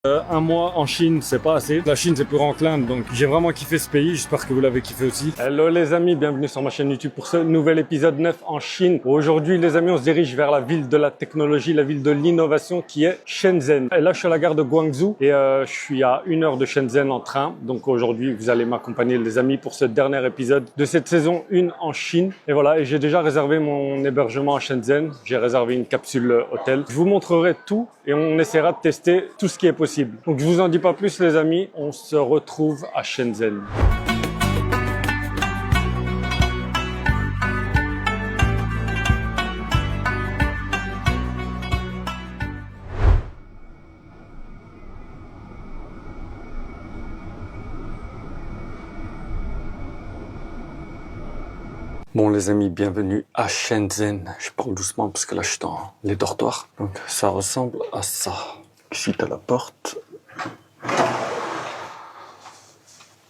Un mois en Chine, c'est pas assez. La Chine, c'est plus enclin, donc j'ai vraiment kiffé ce pays. J'espère que vous l'avez kiffé aussi. Hello les amis, bienvenue sur ma chaîne YouTube pour ce nouvel épisode 9 en Chine. Aujourd'hui les amis, on se dirige vers la ville de la technologie, la ville de l'innovation qui est Shenzhen. Et là, je suis à la gare de Guangzhou et je suis à 1 heure de Shenzhen en train. Donc aujourd'hui, vous allez m'accompagner les amis pour ce dernier épisode de cette saison 1 en Chine. Et voilà, et j'ai déjà réservé mon hébergement à Shenzhen. J'ai réservé une capsule hôtel. Je vous montrerai tout et on essaiera de tester tout ce qui est possible. Donc je vous en dis pas plus les amis, on se retrouve à Shenzhen. Bon les amis, bienvenue à Shenzhen. Je parle doucement parce que là je suis dans les dortoirs. Donc ça ressemble à ça. Ici t'as la porte.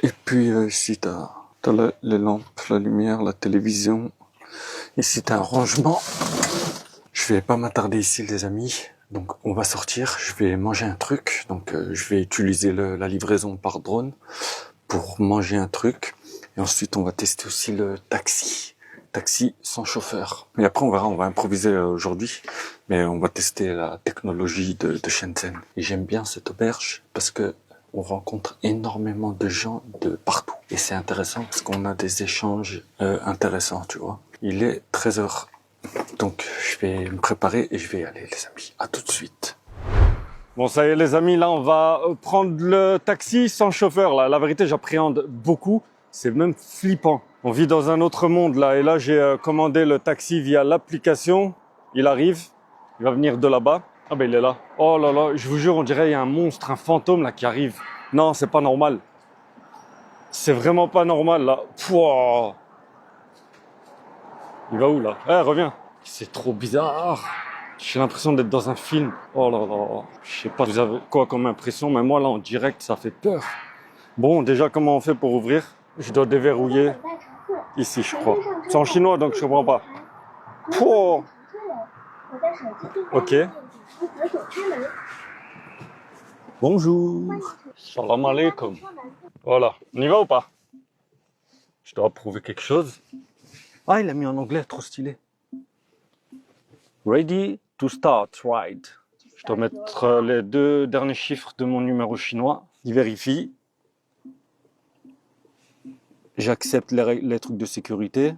Et puis ici t'as les lampes, la lumière, la télévision. Ici t'as un rangement. Je vais pas m'attarder ici les amis. Donc on va sortir, je vais manger un truc. Donc je vais utiliser la livraison par drone pour manger un truc. Et ensuite on va tester aussi le taxi. Taxi sans chauffeur. Et après on verra, on va improviser aujourd'hui. Mais on va tester la technologie de Shenzhen. Et j'aime bien cette auberge parce que on rencontre énormément de gens de partout. Et c'est intéressant parce qu'on a des échanges intéressants, tu vois. Il est 13h. Donc je vais me préparer et je vais y aller les amis. À tout de suite. Bon ça y est les amis, là on va prendre le taxi sans chauffeur. Là. La vérité j'appréhende beaucoup. C'est même flippant. On vit dans un autre monde là. Et là j'ai commandé le taxi via l'application. Il arrive. Il va venir de là-bas. Ah ben il est là. Oh là là, je vous jure, on dirait il y a un monstre, un fantôme là qui arrive. Non, c'est pas normal. C'est vraiment pas normal là. Pouah. Il va où là? Eh, reviens. C'est trop bizarre. J'ai l'impression d'être dans un film. Oh là là. Je sais pas, vous avez quoi comme impression, mais moi là en direct, ça fait peur. Bon, déjà comment on fait pour ouvrir? Je dois déverrouiller ici, je crois. C'est en chinois donc je comprends pas. Pouah. Ok. Bonjour. Salam alaikum. Voilà. On y va ou pas? Je dois prouver quelque chose. Ah, il a mis en anglais, trop stylé. Ready to start ride. Je dois mettre les 2 derniers chiffres de mon numéro chinois. Il vérifie. J'accepte les trucs de sécurité.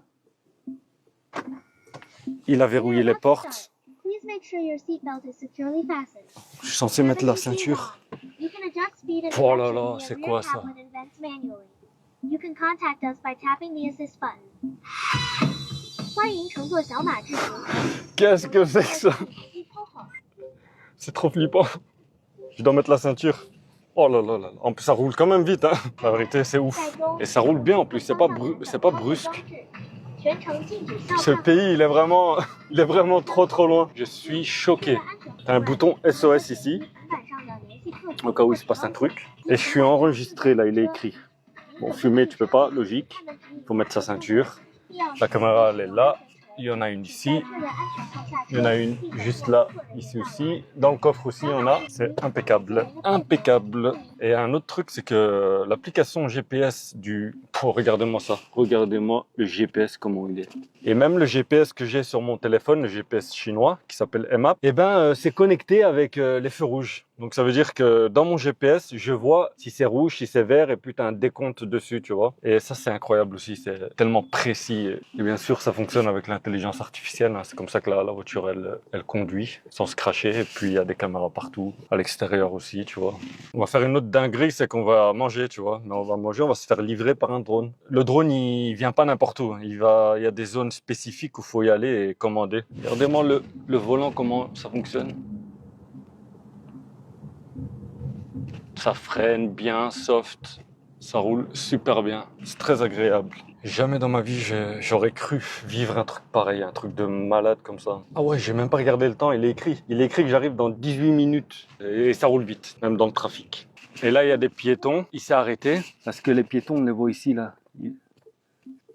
Il a verrouillé les portes. Je suis censé mettre la ceinture. Oh là là, c'est quoi ça? Qu'est-ce que c'est que ça? C'est trop flippant. Je dois mettre la ceinture. Oh là là là. En plus, ça roule quand même vite, hein. La vérité, c'est ouf. Et ça roule bien en plus. C'est pas brusque. Ce pays, il est vraiment trop loin. Je suis choqué. T'as un bouton SOS ici, au cas où il se passe un truc. Et je suis enregistré, là, il est écrit. Bon, fumer, tu peux pas, logique. Il faut mettre sa ceinture. La caméra, elle est là. Il y en a une ici. Il y en a une juste là, ici aussi. Dans le coffre aussi, il y en a. C'est impeccable. Impeccable. Et un autre truc, c'est que l'application GPS Oh, regardez-moi ça. Regardez-moi le GPS, comment il est. Et même le GPS que j'ai sur mon téléphone, le GPS chinois, qui s'appelle Map, c'est connecté avec les feux rouges. Donc ça veut dire que dans mon GPS, je vois si c'est rouge, si c'est vert, et puis tu as un décompte dessus, tu vois. Et ça, c'est incroyable aussi, c'est tellement précis. Et bien sûr, ça fonctionne avec l'intelligence artificielle, hein. C'est comme ça que la voiture, elle conduit, sans se cracher. Et puis, il y a des caméras partout, à l'extérieur aussi, tu vois. On va faire une autre dinguerie, c'est qu'on va manger, tu vois. Mais on va manger, on va se faire livrer par un drone. Le drone, il vient pas n'importe où. Il y a des zones spécifiques où il faut y aller et commander. Regardez-moi le volant, comment ça fonctionne. Ça freine bien, soft, ça roule super bien, c'est très agréable. Jamais dans ma vie j'aurais cru vivre un truc pareil, un truc de malade comme ça. Ah ouais, j'ai même pas regardé le temps, il est écrit que j'arrive dans 18 minutes et ça roule vite, même dans le trafic. Et là il y a des piétons, il s'est arrêté parce que les piétons on les voit ici là.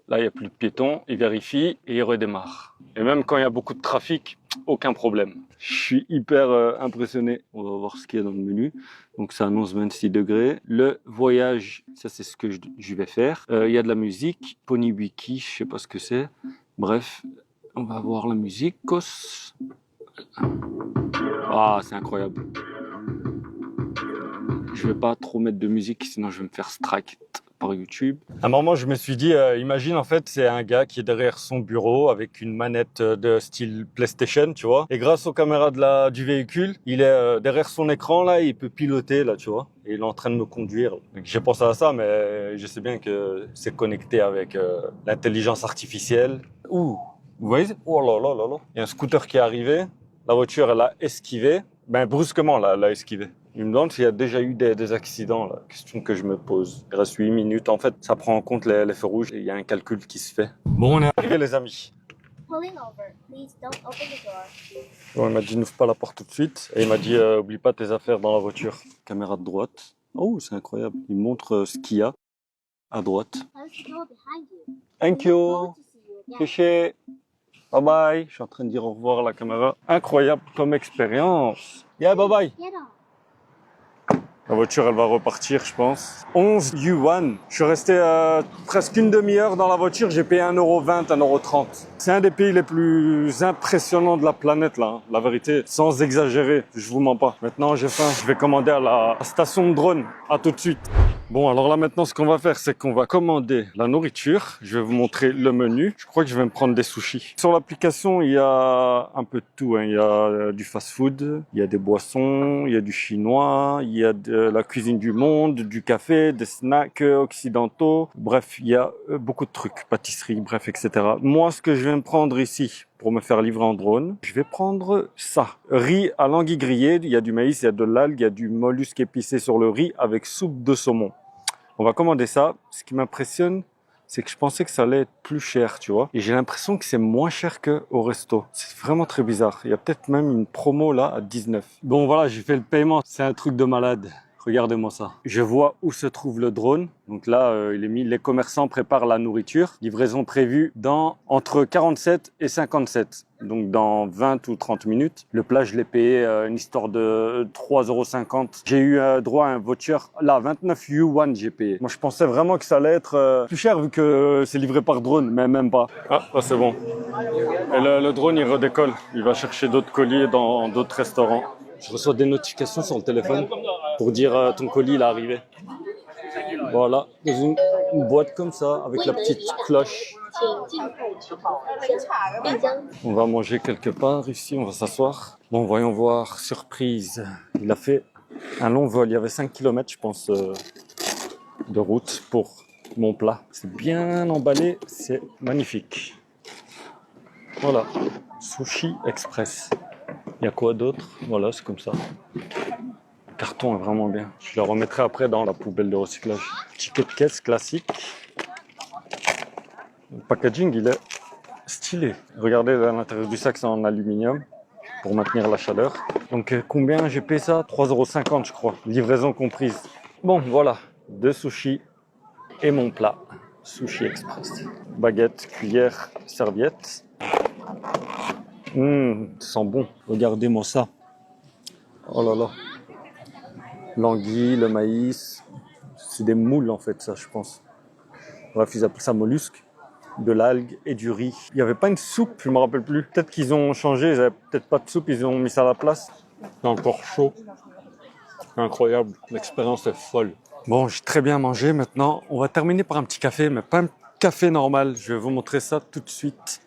Là il n'y a plus de piétons, il vérifie et il redémarre. Et même quand il y a beaucoup de trafic, aucun problème. Je suis hyper impressionné. On va voir ce qu'il y a dans le menu. Donc ça annonce 26 degrés. Le voyage, ça c'est ce que je vais faire. Il y a de la musique. Pony Wiki, je sais pas ce que c'est. Bref, on va voir la musique. Ah, c'est incroyable. Je vais pas trop mettre de musique, sinon je vais me faire strike par YouTube. À un moment, je me suis dit, imagine en fait, c'est un gars qui est derrière son bureau avec une manette de style PlayStation, tu vois. Et grâce aux caméras du véhicule, il est derrière son écran là, il peut piloter là, tu vois. Et il est en train de me conduire. Donc, j'ai pensé à ça, mais je sais bien que c'est connecté avec l'intelligence artificielle. Ouh, vous voyez? Oh là là là là. Il y a un scooter qui est arrivé. La voiture, elle a esquivé. Ben brusquement là, elle a esquivé. Il me demande s'il y a déjà eu des accidents, la question que je me pose. Il reste 8 minutes. En fait, ça prend en compte les feux rouges et il y a un calcul qui se fait. Bon, on est arrivé, les amis. Bon, il m'a dit n'ouvre pas la porte tout de suite. Et il m'a dit oublie pas tes affaires dans la voiture. Caméra de droite. Oh, c'est incroyable. Il montre ce qu'il y a à droite. Thank you. Cliché. Bye bye. Je suis en train de dire au revoir à la caméra. Incroyable comme expérience. Yeah, bye bye. La voiture, elle va repartir, je pense. 11 yuan. Je suis resté presque une demi-heure dans la voiture. J'ai payé 1,20 €, 1,30 €. C'est un des pays les plus impressionnants de la planète, là. Hein. La vérité, sans exagérer, je vous mens pas. Maintenant, j'ai faim. Je vais commander à la station de drone. À tout de suite. Bon, alors là, maintenant, ce qu'on va faire, c'est qu'on va commander la nourriture. Je vais vous montrer le menu. Je crois que je vais me prendre des sushis. Sur l'application, il y a un peu de tout. Hein. Il y a du fast-food, il y a des boissons, il y a du chinois, il y a de la cuisine du monde, du café, des snacks occidentaux. Bref, il y a beaucoup de trucs, pâtisserie, bref, etc. Moi, ce que je vais me prendre ici, pour me faire livrer en drone, je vais prendre ça. Riz à l'anguille grillée, il y a du maïs, il y a de l'algue, il y a du mollusque épicé sur le riz avec soupe de saumon. On va commander ça. Ce qui m'impressionne, c'est que je pensais que ça allait être plus cher, tu vois. Et j'ai l'impression que c'est moins cher qu'au resto. C'est vraiment très bizarre. Il y a peut-être même une promo là à 19. Bon voilà, j'ai fait le paiement. C'est un truc de malade. Regardez-moi ça. Je vois où se trouve le drone. Donc là, il est mis, les commerçants préparent la nourriture. Livraison prévue dans entre 47 et 57. Donc dans 20 ou 30 minutes. Le plat, je l'ai payé une histoire de 3,50 €. J'ai eu droit à un voucher. Là, 29 yuan, j'ai payé. Moi, je pensais vraiment que ça allait être plus cher vu que c'est livré par drone, mais même pas. Ah, là, c'est bon. Et le drone, il redécolle. Il va chercher d'autres colis dans d'autres restaurants. Je reçois des notifications sur le téléphone pour dire ton colis il est arrivé. Voilà, dans une boîte comme ça, avec la petite cloche. On va manger quelque part ici, on va s'asseoir. Bon, voyons voir, surprise. Il a fait un long vol, il y avait 5 km je pense de route pour mon plat. C'est bien emballé, c'est magnifique. Voilà, Sushi Express. Il y a quoi d'autre? Voilà, c'est comme ça. Le carton est vraiment bien. Je le remettrai après dans la poubelle de recyclage. Ticket de caisse classique. Le packaging, il est stylé. Regardez, à l'intérieur du sac, c'est en aluminium pour maintenir la chaleur. Donc, combien j'ai payé ça? 3,50 € je crois. Livraison comprise. Bon, voilà. 2 sushis et mon plat. Sushi Express. Baguette, cuillère, serviette. Ça sent bon. Regardez-moi ça. Oh là là. L'anguille, le maïs. C'est des moules en fait, ça, je pense. Bref, ils appellent ça mollusque. De l'algue et du riz. Il n'y avait pas une soupe, je ne me rappelle plus. Peut-être qu'ils ont changé, ils n'avaient peut-être pas de soupe, ils ont mis ça à la place. C'est encore chaud. Incroyable. L'expérience est folle. Bon, j'ai très bien mangé. Maintenant, on va terminer par un petit café, mais pas un café normal. Je vais vous montrer ça tout de suite.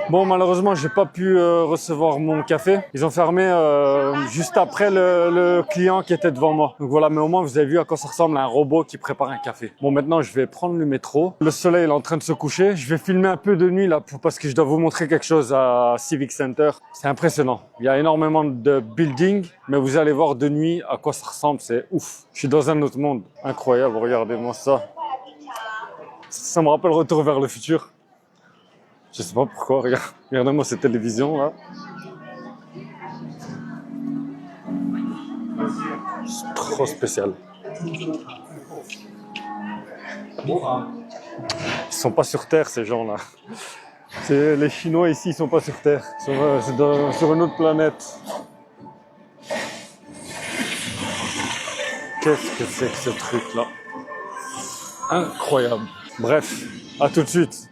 Bon, malheureusement, j'ai pas pu recevoir mon café. Ils ont fermé juste après le client qui était devant moi. Donc voilà, mais au moins vous avez vu à quoi ça ressemble à un robot qui prépare un café. Bon, maintenant je vais prendre le métro. Le soleil est en train de se coucher. Je vais filmer un peu de nuit là parce que je dois vous montrer quelque chose à Civic Center. C'est impressionnant. Il y a énormément de buildings, mais vous allez voir de nuit à quoi ça ressemble. C'est ouf. Je suis dans un autre monde. Incroyable, regardez-moi ça. Ça me rappelle Retour vers le futur. Je sais pas pourquoi, regardez-moi cette télévision là. C'est trop spécial. Ils sont pas sur Terre ces gens là. Les Chinois ici, ils sont pas sur Terre. C'est sur une autre planète. Qu'est-ce que c'est que ce truc là? Incroyable. Bref, à tout de suite.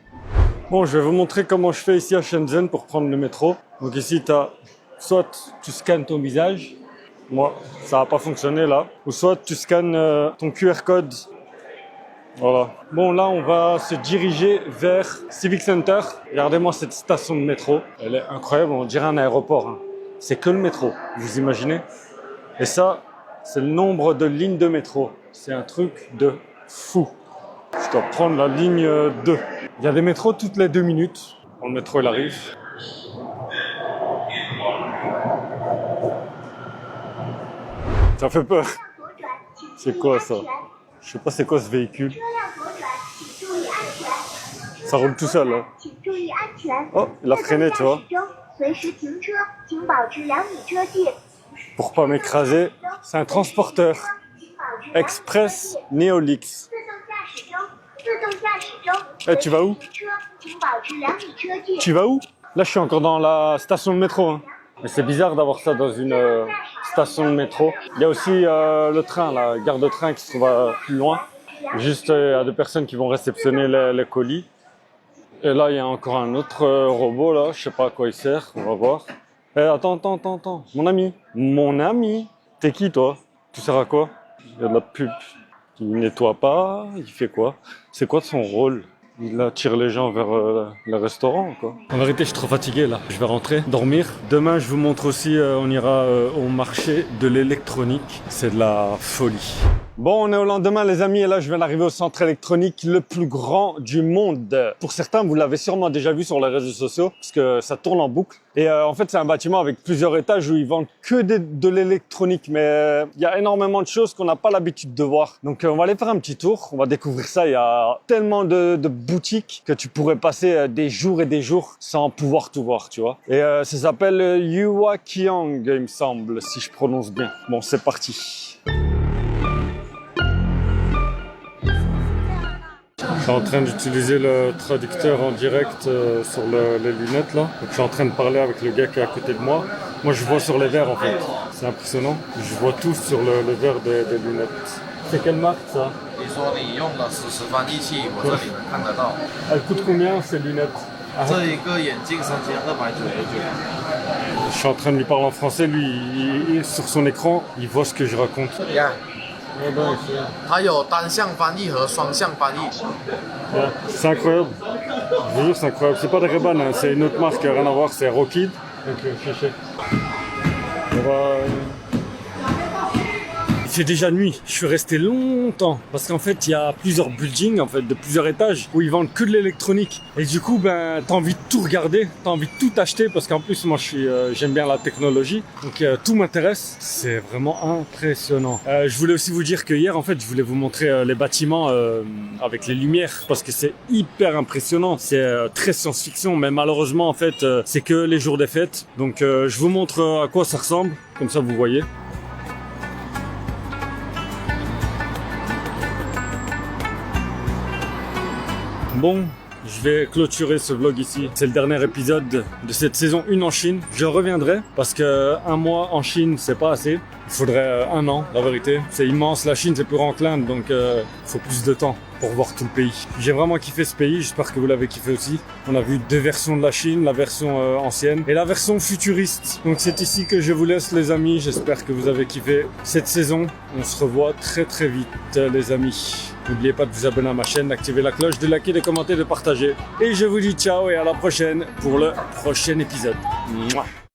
Bon, je vais vous montrer comment je fais ici à Shenzhen pour prendre le métro. Donc ici, soit tu scannes ton visage. Moi, ça n'a pas fonctionné là. Ou soit tu scannes ton QR code. Voilà. Bon, là, on va se diriger vers Civic Center. Regardez-moi cette station de métro. Elle est incroyable, on dirait un aéroport. Hein. C'est que le métro, vous imaginez? Et ça, c'est le nombre de lignes de métro. C'est un truc de fou. Je dois prendre la ligne 2. Il y a des métros toutes les 2 minutes. Quand le métro il arrive. Ça fait peur. C'est quoi ça? Je sais pas c'est quoi ce véhicule. Ça roule tout seul là. Oh, il a freiné, tu vois. Pour pas m'écraser, c'est un transporteur. Express Neolix. Eh, tu vas où? Tu vas où? Là, je suis encore dans la station de métro. Hein. Mais c'est bizarre d'avoir ça dans une station de métro. Il y a aussi le train, la gare de train qui se trouve plus loin. Juste, il y a des personnes qui vont réceptionner les colis. Et là, il y a encore un autre robot, là. Je sais pas à quoi il sert. On va voir. Eh, attends. Mon ami. T'es qui, toi? Tu sers à quoi? Il y a de la pub. Il nettoie pas, il fait quoi? C'est quoi son rôle? Il attire les gens vers le restaurant, quoi. En vérité, je suis trop fatigué, là. Je vais rentrer, dormir. Demain, je vous montre aussi, on ira au marché de l'électronique. C'est de la folie. Bon, on est au lendemain, les amis, et là, je viens d'arriver au centre électronique le plus grand du monde. Pour certains, vous l'avez sûrement déjà vu sur les réseaux sociaux, parce que ça tourne en boucle. Et en fait, c'est un bâtiment avec plusieurs étages où ils vendent que de l'électronique. Mais il y a énormément de choses qu'on n'a pas l'habitude de voir. Donc, on va aller faire un petit tour. On va découvrir ça. Il y a tellement de boutiques que tu pourrais passer des jours et des jours sans pouvoir tout voir, tu vois. Et ça s'appelle Yuaqiang, il me semble, si je prononce bien. Bon, c'est parti. Je suis en train d'utiliser le traducteur en direct sur les lunettes là. Donc, je suis en train de parler avec le gars qui est à côté de moi. Moi je vois sur les verres en fait. C'est impressionnant. Je vois tout sur le verre des lunettes. C'est quelle marque ça? Elle coûte combien ces lunettes? Je suis en train de lui parler en français. Lui, sur son écran, il voit ce que je raconte. C'est incroyable. Je vous jure, c'est incroyable. C'est pas de Ray-Ban, hein. C'est une autre marque, rien à voir, c'est Rokid. On va... Il fait déjà nuit. Je suis resté longtemps parce qu'en fait, il y a plusieurs buildings en fait de plusieurs étages où ils vendent que de l'électronique. Et du coup, ben, t'as envie de tout regarder, t'as envie de tout acheter parce qu'en plus, moi, j'aime bien la technologie, donc tout m'intéresse. C'est vraiment impressionnant. Je voulais aussi vous dire que hier, en fait, je voulais vous montrer les bâtiments avec les lumières parce que c'est hyper impressionnant. C'est très science-fiction, mais malheureusement, en fait, c'est que les jours des fêtes. Donc, je vous montre à quoi ça ressemble, comme ça, vous voyez. Bon, je vais clôturer ce vlog ici. C'est le dernier épisode de cette saison 1 en Chine. Je reviendrai parce que un mois en Chine, c'est pas assez. Il faudrait 1 an, la vérité. C'est immense, la Chine, c'est plus grand que l'Inde, donc il faut plus de temps. pour voir tout le pays. J'ai vraiment kiffé ce pays, j'espère que vous l'avez kiffé aussi. On a vu 2 versions de la Chine, la version ancienne et la version futuriste. Donc c'est ici que je vous laisse les amis, j'espère que vous avez kiffé cette saison. On se revoit très très vite les amis. N'oubliez pas de vous abonner à ma chaîne, d'activer la cloche, de liker, de commenter, de partager. Et je vous dis ciao et à la prochaine pour le prochain épisode. Mouah.